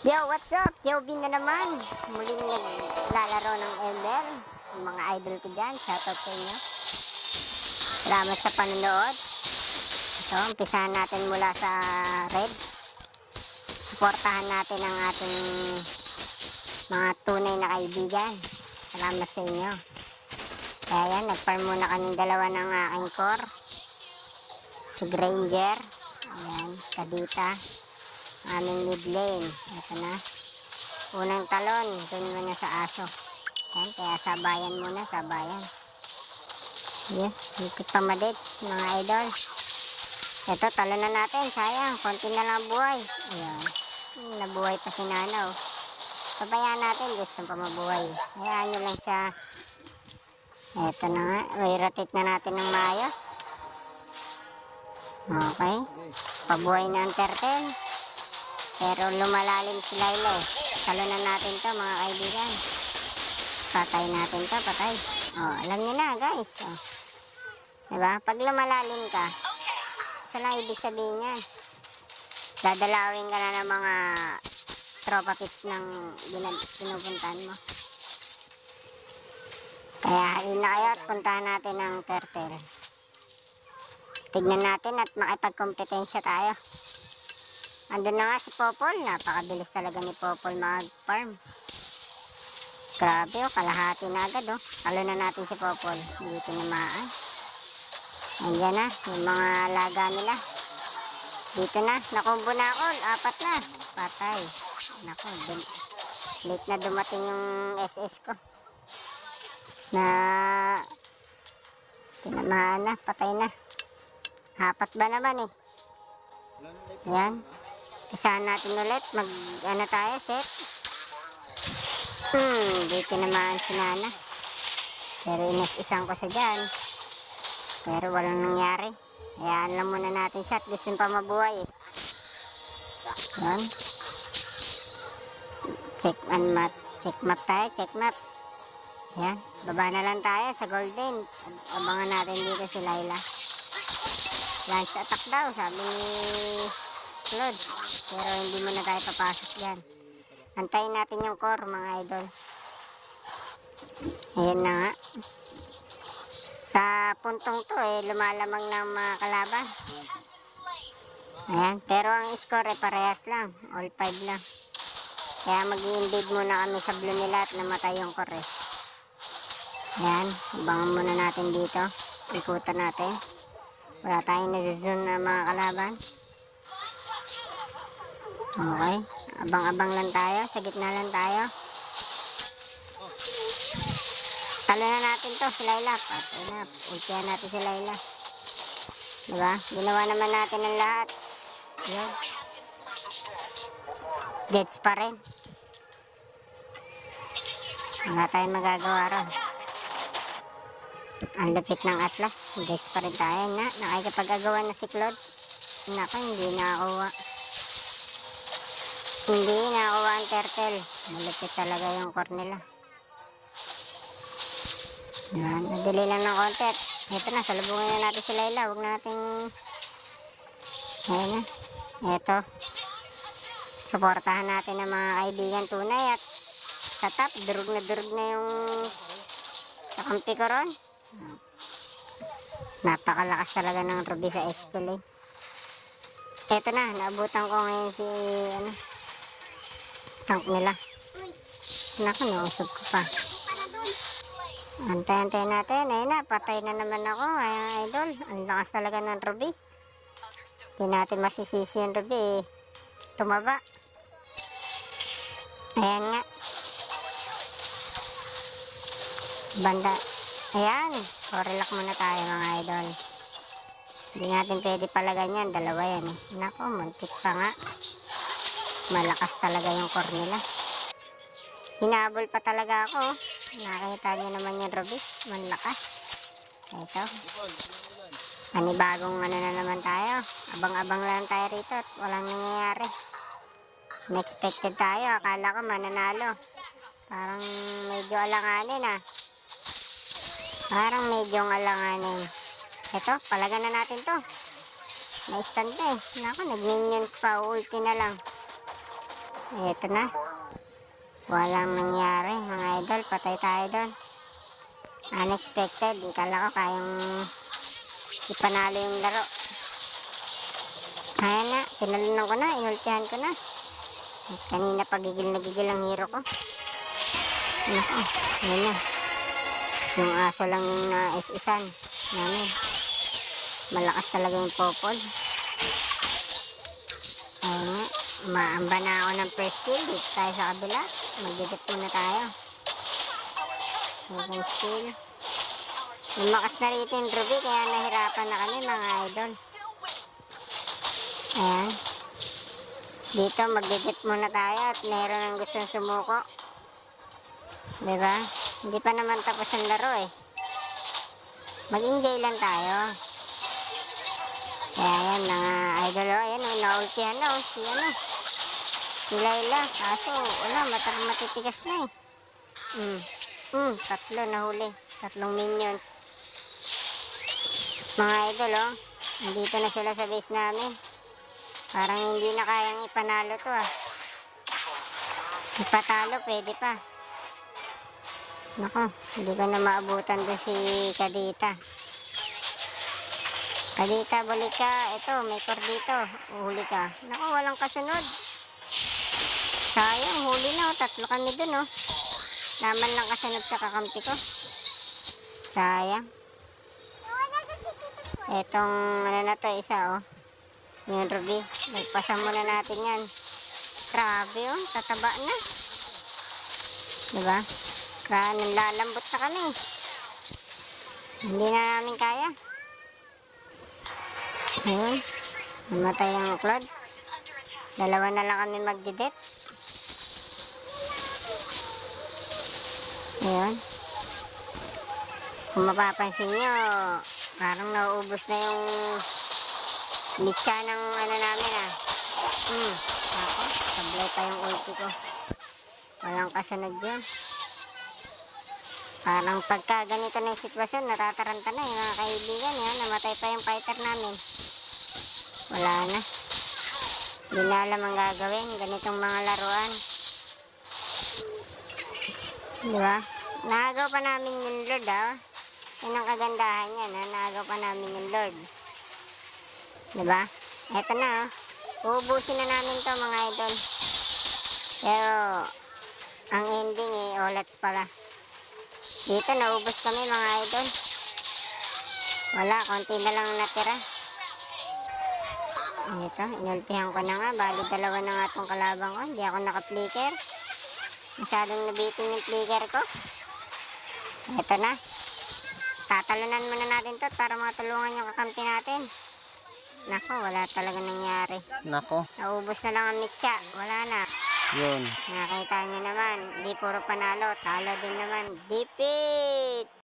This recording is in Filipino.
Yo, what's up? Joby na naman. Muling naglalaro ng ML. Yung mga idol ko dyan, shoutout sa inyo. Salamat sa panonood. Ito, umpisahan natin mula sa red. Suportahan natin ang ating mga tunay na kaibigan. Salamat sa inyo. Kaya yan, nag-farm muna kaming dalawa ng aking core. Si Granger. Ayan, Kadita. Aming mid lane. Ito na. Unang talon. Doon muna sa aso. Ayan, kaya sabayan muna. Sabayan. Ayan. Higit pa madits, mga idol. Ito, talon na natin. Sayang. Konti na lang buhay. Ayan. Nabuhay pa si Nanaw. Pabayaan natin. Gusto pa mabuhay. Hayaan nyo lang siya. Ito na nga. I-rotate na natin ng maayos. Okay. Pabuhay na ang turtle. Pero lumalalim si Layla eh. Talunan natin to mga kaibigan. Patay natin to, patay. Oh, alam niyo na guys. Oh. Diba? Pag lumalalim ka, isa lang ibig sabihin yan. Dadalawin ka na ng mga tropa pits ng pinupuntahan mo. Kaya halin na kayo at puntahan natin ang turtle. Tignan natin at makipagkompetensya tayo. Andun na nga si Popol. Napakabilis talaga ni Popol mag-farm. Grabe oh, kalahati na agad oh. Talo na natin si Popol. Hindi tinamaan. Andiyan na, yung mga laga nila. Dito na, nakumbo na ako. 4 na. Patay. Naku, late na dumating yung SS ko. Na tinamaan na, patay na. 4 ba naman eh. Yan. Isahan natin ulit. Ano tayo, set. Di tinamaan si Nana. Pero inas-isang ko sa dyan. Pero walang nangyari. Hayaan lang muna natin siya at gusto pa mabuhay eh. Yan. Check map tayo, check map. Yan. Baba na lang tayo sa golden. Abangan natin dito si Layla. Launch attack daw, sabi ni Claude. Pero hindi muna tayo papasok dyan. Antayin natin yung core, mga idol. Ayan na nga. Sa puntong to lumalamang ng mga kalaban. Ayan, pero ang score parehas lang. All 5 lang. Kaya mag-i-invade muna kami sa blue nila at namatay yung core eh. Ayan, abangan muna natin dito. Ikutan natin. Wala tayong nag-zoom na mga kalaban. Okay. Abang-abang lang tayo. Sa gitna lang tayo. Talo na natin to si Layla. Patay na. Ultihan natin si Layla. Diba? Ginawa naman natin ang lahat. Yan. Gets pa rin. Wala tayong magagawa ron. Ang lupit ng Atlas. Gets pa rin tayo na. Nakikipag-agawa na si Claude. Naka, hindi nakakuha. Hindi nakakuha ang turtle. Malupit talaga yung core nila. Yan. Nadali lang ng konti. Ito na. Salubungin na natin si Layla. Huwag natin. Ayan na. Ito. Suportahan natin ang mga kaibigan tunay. At sa top, durug na yung kakampi ko ron. Napakalakas talaga ng Ruby sa XP lane. Eto na, naabutan ko ngayon si tank nila. Naku, nausog ko pa. Antay-antay natin. Ayun na, patay na naman ako. Ayan, idol. Ang lakas talaga ng Ruby. Hindi natin masisisi yung Ruby. Tumaba. Ayan nga. Banda. Ayan. Korelak muna tayo mga idol. Hindi natin pwede pala ganyan. Dalawa yan eh. Naku, muntik pa nga. Malakas talaga yung core nila. Hinabol pa talaga ako. Nakita nyo naman yung Ruby. Malakas. Ito. Panibagong ano na naman tayo. Abang-abang lang tayo rito at walang nangyayari. Unexpected tayo. Akala ko mananalo. Parang medyo alanganin ah. Parang medyo alanganin. Ito, palagan na natin to. Na-stand na eh. Naku, nag-minions pa. Ulti na lang. Ito na. Walang nangyari mga idol. Patay tayo doon. Unexpected. Kala ko kayang ipanalo yung laro. Kaya na. Tinalunan ko na. Inultihan ko na. At kanina pagigil na gigil ang hero ko. Naku. Yan na. Yung aso lang yung nais-isan namin. Malakas talaga yung popol. Ayun nga. Maamba na ako ng first kill. Dito tayo sa kabila. Magdidip muna tayo. Second skill. Lumakas na rito yung Ruby. Kaya nahirapan na kami mga idol. Ayan. Dito magdidip muna tayo. At meron ang gustong sumuko. Diba? Hindi pa naman tapos ang laro eh. Mag-enjoy lang tayo. Kaya yan mga idol. Ayan o. Naultihan na o. Si Layla. Kaso wala. Matitigas na eh. Tatlo na huli. 3 minions. Mga idol oh. Nandito na sila sa base namin. Parang hindi na kayang ipanalo to ah. Ipatalo pwede pa. Naku. Hindi ko na maabutan doon si Kadita. Kadita balik ka. Ito may core dito. Huli ka. Naku walang kasunod. Sayang huli na oh. 3 kami dun oh. Naman lang kasunod sa kakampi ko. Sayang. Etong ano na to isa oh. Yung Ruby. Nagpasa muna natin yan. Grabe oh. Tataba na. Diba? Lalambot na kami. Hindi na namin kaya. Ayun. Namatay ang Claude. 2 na lang kami magdidip. Ayun. Kung mapapansin nyo, parang nauubos na yung mitya ng ano namin ah. Ako, sablay pa yung ulti ko. Walang kasunod yun. Parang pagka ganito na yung sitwasyon, natataranta na yung mga kaibigan. Yan, namatay pa yung fighter namin. Wala na. Hindi na alam ang gagawin. Ganitong mga laruan. Diba? Naagaw pa namin yung Lord ah. Yan ang kagandahan yan ha. Naagaw pa namin yung Lord. Diba? Eto na oh. Uubusin na namin to mga idol. Pero ang ending eh, olats pala. Dito naubos kami mga idol. Wala, konti na lang natira. Ito, inultihan ko na nga. Bali 2 na nga itong kalabang ko. Hindi ako naka-flicker. Masyadong nabitin yung flicker ko. Ito na. Tatalunan muna natin to para matulungan yung kakampi natin. Nako, wala talaga nangyari. Nako. Naubos na lang ang mitya. Wala na. Yun. Nakita niyo naman. Di puro panalo. Talo din naman. Defeat!